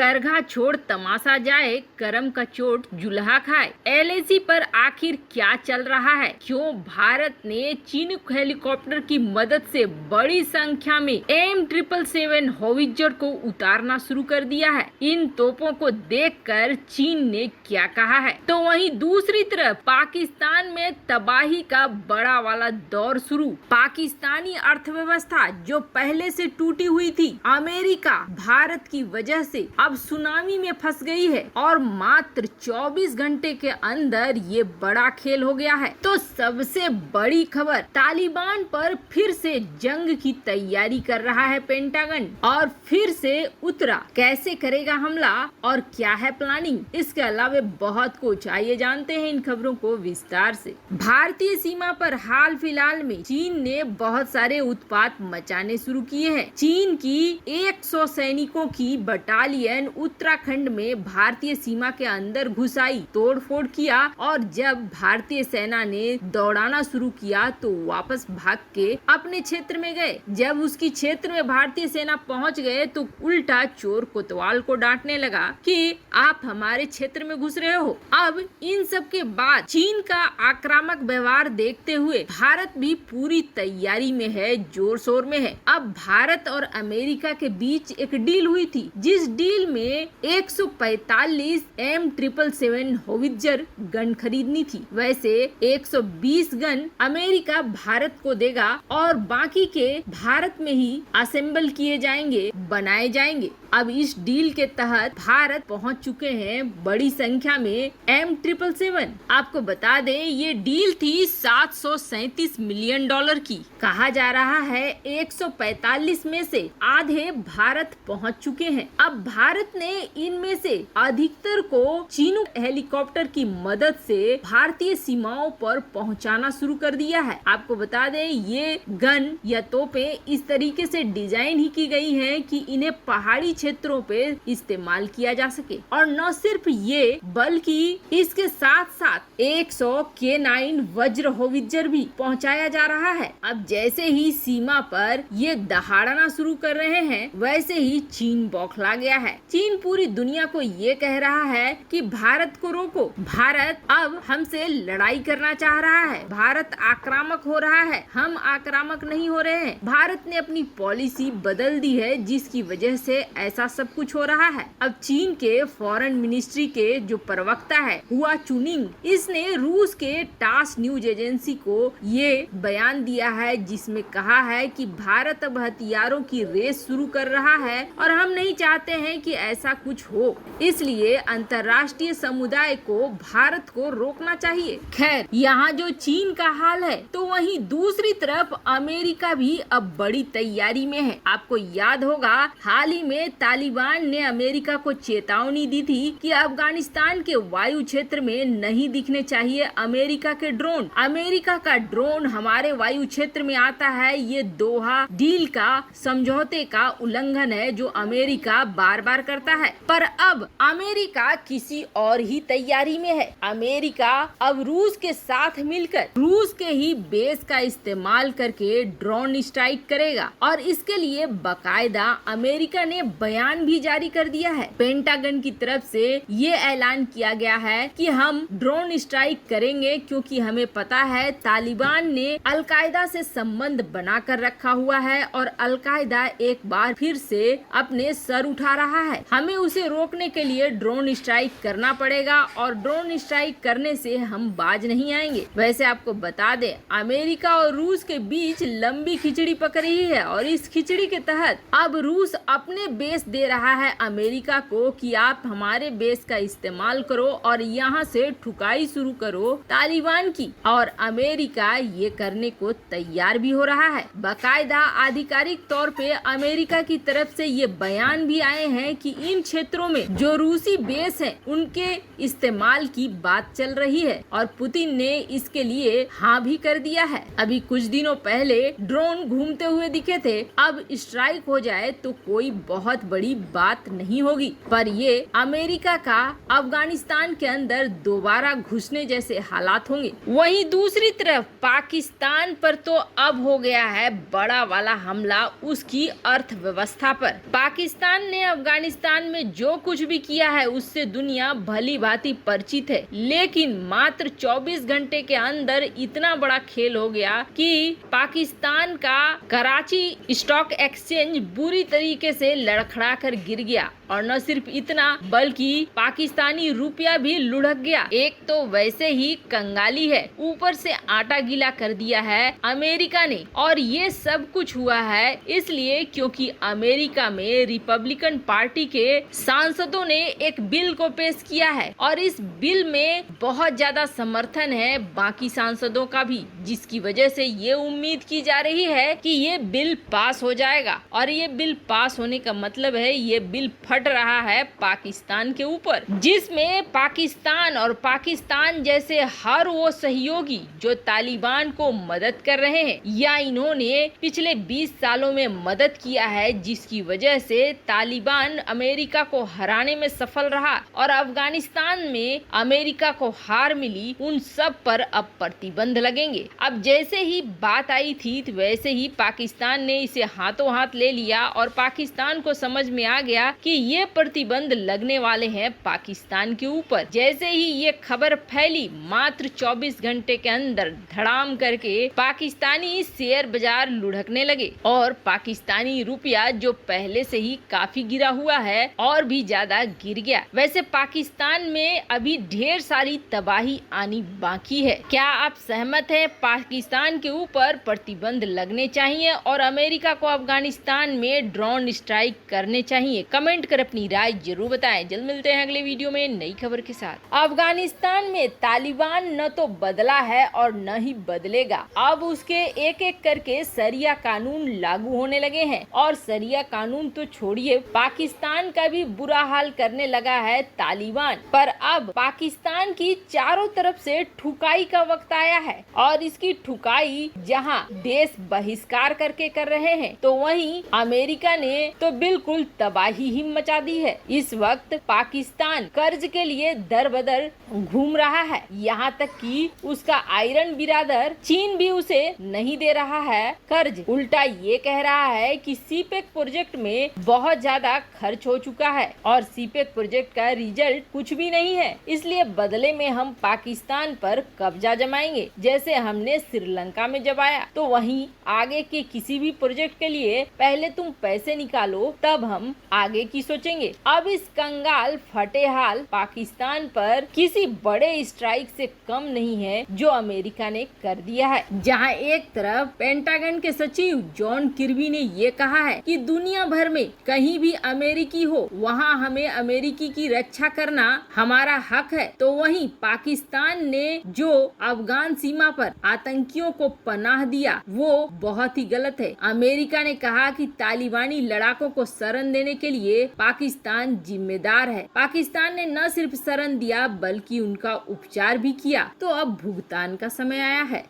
करघा छोड़ तमाशा जाए, करम का चोट जुल्हा खाए। एलएसी पर आखिर क्या चल रहा है? क्यों भारत ने चीनूक हेलीकॉप्टर की मदद से बड़ी संख्या में M777 होवित्जर को उतारना शुरू कर दिया है? इन तोपों को देखकर चीन ने क्या कहा है? तो वहीं दूसरी तरफ पाकिस्तान में तबाही का बड़ा वाला दौर शुरू। पाकिस्तानी अर्थव्यवस्था जो पहले से टूटी हुई थी, अमेरिका भारत की वजह से अब सुनामी में फंस गई है और मात्र 24 घंटे के अंदर ये बड़ा खेल हो गया है। तो सबसे बड़ी खबर, तालिबान पर फिर से जंग की तैयारी कर रहा है पेंटागन और फिर से उतरा। कैसे करेगा हमला और क्या है प्लानिंग? इसके अलावा बहुत कुछ, आइए जानते हैं इन खबरों को विस्तार से। भारतीय सीमा पर हाल फिलहाल में चीन ने बहुत सारे उत्पात मचाने शुरू किए हैं। चीन की 100 सैनिकों की बटालियन उत्तराखंड में भारतीय सीमा के अंदर घुस आई, तोड़फोड़ किया और जब भारतीय सेना ने दौड़ाना शुरू किया तो वापस भाग के अपने क्षेत्र में गए। जब उसकी क्षेत्र में भारतीय सेना पहुंच गए तो उल्टा चोर कोतवाल को डांटने लगा कि आप हमारे क्षेत्र में घुस रहे हो। अब इन सब के बाद चीन का आक्रामक व्यवहार देखते हुए भारत भी पूरी तैयारी में है, जोर शोर में है। अब भारत और अमेरिका के बीच एक डील हुई थी, जिस डील में 145 M777 होवित्जर गन खरीदनी थी। वैसे 120 गन अमेरिका भारत को देगा और बाकी के भारत में ही असेंबल किए जाएंगे, बनाए जाएंगे। अब इस डील के तहत भारत पहुंच चुके हैं बड़ी संख्या में M777। आपको बता दें ये डील थी 737 मिलियन डॉलर की। कहा जा रहा है 145 में से आधे भारत पहुंच चुके हैं। अब भारत ने इनमें से अधिकतर को चीनूक हेलीकॉप्टर की मदद से भारतीय सीमाओं पर पहुंचाना शुरू कर दिया है। आपको बता दें ये गन या तोपें इस तरीके से डिजाइन ही की गई हैं कि इन्हें पहाड़ी क्षेत्रों पे इस्तेमाल किया जा सके। और न सिर्फ ये बल्कि इसके साथ साथ 100 K9 वज्र होवित्जर भी पहुंचाया जा रहा है। अब जैसे ही सीमा पर ये दहाड़ना शुरू कर रहे हैं वैसे ही चीन बौखला गया है। चीन पूरी दुनिया को ये कह रहा है कि भारत को रोको, भारत अब हमसे लड़ाई करना चाह रहा है, भारत आक्रामक हो रहा है, हम आक्रामक नहीं हो रहे हैं। भारत ने अपनी पॉलिसी बदल दी है जिसकी वजह से ऐसा सब कुछ हो रहा है। अब चीन के फॉरेन मिनिस्ट्री के जो प्रवक्ता है हुआ चुनिंग, इसने रूस के टास न्यूज एजेंसी को ये बयान दिया है जिसमें कहा है कि भारत अब हथियारों की रेस शुरू कर रहा है और हम नहीं चाहते हैं कि ऐसा कुछ हो, इसलिए अंतर्राष्ट्रीय समुदाय को भारत को रोकना चाहिए। खैर यहाँ जो चीन का हाल है तो वहीं दूसरी तरफ अमेरिका भी अब बड़ी तैयारी में है। आपको याद होगा हाल ही में तालिबान ने अमेरिका को चेतावनी दी थी कि अफगानिस्तान के वायु क्षेत्र में नहीं दिखने चाहिए अमेरिका के ड्रोन। अमेरिका का ड्रोन हमारे वायु क्षेत्र में आता है, ये दोहा डील का समझौते का उल्लंघन है जो अमेरिका बार बार करता है। पर अब अमेरिका किसी और ही तैयारी में है। अमेरिका अब रूस के साथ मिलकर रूस के ही बेस का इस्तेमाल करके ड्रोन स्ट्राइक करेगा और इसके लिए बाकायदा अमेरिका ने बयान भी जारी कर दिया है। पेंटागन की तरफ से ये ऐलान किया गया है कि हम ड्रोन स्ट्राइक करेंगे क्योंकि हमें पता है तालिबान ने अलकायदा से संबंध बनाकर रखा हुआ है और अलकायदा एक बार फिर से अपने सर उठा रहा है। हमें उसे रोकने के लिए ड्रोन स्ट्राइक करना पड़ेगा और ड्रोन स्ट्राइक करने से हम बाज नहीं आएंगे। वैसे आपको बता दें अमेरिका और रूस के बीच लंबी खिचड़ी पक रही है और इस खिचड़ी के तहत अब रूस अपने बेस दे रहा है अमेरिका को कि आप हमारे बेस का इस्तेमाल करो और यहाँ से ठुकाई शुरू करो तालिबान की, और अमेरिका ये करने को तैयार भी हो रहा है। बाकायदा आधिकारिक तौर पे अमेरिका की तरफ से ये बयान भी आए हैं कि इन क्षेत्रों में जो रूसी बेस हैं उनके इस्तेमाल की बात चल रही है और पुतिन ने इसके लिए हाँ भी कर दिया है। अभी कुछ दिनों पहले ड्रोन घूमते हुए दिखे थे, अब स्ट्राइक हो जाए तो कोई बहुत बहुत बड़ी बात नहीं होगी, पर ये अमेरिका का अफगानिस्तान के अंदर दोबारा घुसने जैसे हालात होंगे। वहीं दूसरी तरफ पाकिस्तान पर तो अब हो गया है बड़ा वाला हमला उसकी अर्थव्यवस्था पर। पाकिस्तान ने अफगानिस्तान में जो कुछ भी किया है उससे दुनिया भली भांति परिचित है, लेकिन मात्र 24 घंटे के अंदर इतना बड़ा खेल हो गया कि पाकिस्तान का कराची स्टॉक एक्सचेंज बुरी तरीके से लड़खड़ा कर गिर गया। और न सिर्फ इतना बल्कि पाकिस्तानी रुपया भी लुढ़क गया। एक तो वैसे ही कंगाली है, ऊपर से आटा गीला कर दिया है अमेरिका ने। और ये सब कुछ हुआ है इसलिए क्योंकि अमेरिका में रिपब्लिकन पार्टी के सांसदों ने एक बिल को पेश किया है और इस बिल में बहुत ज्यादा समर्थन है बाकी सांसदों का भी, जिसकी वजह से ये उम्मीद की जा रही है कि ये बिल पास हो जाएगा। और ये बिल पास होने का मतलब है ये बिल फट रहा है पाकिस्तान के ऊपर, जिसमें पाकिस्तान और पाकिस्तान जैसे हर वो सहयोगी जो तालिबान को मदद कर रहे हैं या इन्होंने पिछले 20 सालों में मदद किया है, जिसकी वजह से तालिबान अमेरिका को हराने में सफल रहा और अफगानिस्तान में अमेरिका को हार मिली, उन सब पर अब प्रतिबंध लगेंगे। अब जैसे ही बात आई थी वैसे ही पाकिस्तान ने इसे हाथों हाथ ले लिया और पाकिस्तान को समझ में आ गया कि ये प्रतिबंध लगने वाले हैं पाकिस्तान के ऊपर। जैसे ही ये खबर फैली मात्र 24 घंटे के अंदर धड़ाम करके पाकिस्तानी शेयर बाजार लुढ़कने लगे और पाकिस्तानी रुपया जो पहले से ही काफी गिरा हुआ है और भी ज्यादा गिर गया। वैसे पाकिस्तान में अभी ढेर सारी तबाही आनी बाकी है। क्या आप सहमत हैं पाकिस्तान के ऊपर प्रतिबंध लगने चाहिए और अमेरिका को अफगानिस्तान में ड्रोन स्ट्राइक करने चाहिए? कमेंट कर अपनी राय जरूर बताएं। जल्द मिलते हैं अगले वीडियो में नई खबर के साथ। अफगानिस्तान में तालिबान न तो बदला है और न ही बदलेगा। अब उसके एक एक करके सरिया कानून लागू होने लगे हैं और सरिया कानून तो छोड़िए, पाकिस्तान का भी बुरा हाल करने लगा है तालिबान। पर अब पाकिस्तान की चारों तरफ से ठुकाई का वक्त आया है और इसकी ठुकाई जहां देश बहिष्कार करके कर रहे हैं तो वहीं अमेरिका ने तो बिल्कुल तबाही ही मचा दी है। इस वक्त पाकिस्तान कर्ज के लिए दर बदर घूम रहा है, यहाँ तक कि उसका आयरन बिरादर चीन भी उसे नहीं दे रहा है कर्ज। उल्टा ये कह रहा है कि सीपेक प्रोजेक्ट में बहुत ज्यादा खर्च हो चुका है और सीपेक प्रोजेक्ट का रिजल्ट कुछ भी नहीं है, इसलिए बदले में हम पाकिस्तान पर कब्जा जमाएंगे जैसे हमने श्रीलंका में जमाया। तो वहीं आगे के किसी भी प्रोजेक्ट के लिए पहले तुम पैसे निकालो तब हम आगे की सोचेंगे। अब इस कंगाल फटे हाल पाकिस्तान पर किसी बड़े स्ट्राइक से कम नहीं है जो अमेरिका ने कर दिया है। जहां एक तरफ पेंटागन के सचिव जॉन किर्बी ने ये कहा है कि दुनिया भर में कहीं भी अमेरिकी हो वहां हमें अमेरिकी की रक्षा करना हमारा हक है, तो वहीं पाकिस्तान ने जो अफगान सीमा पर आतंकियों को पनाह दिया वो बहुत ही गलत है। अमेरिका ने कहा कि तालिबानी लड़ाकों को शरण देने के लिए पाकिस्तान जिम्मेदार है। पाकिस्तान ने न सिर्फ शरण दिया बल्कि उनका उपचार भी किया, तो अब भुगतान का समय आया है।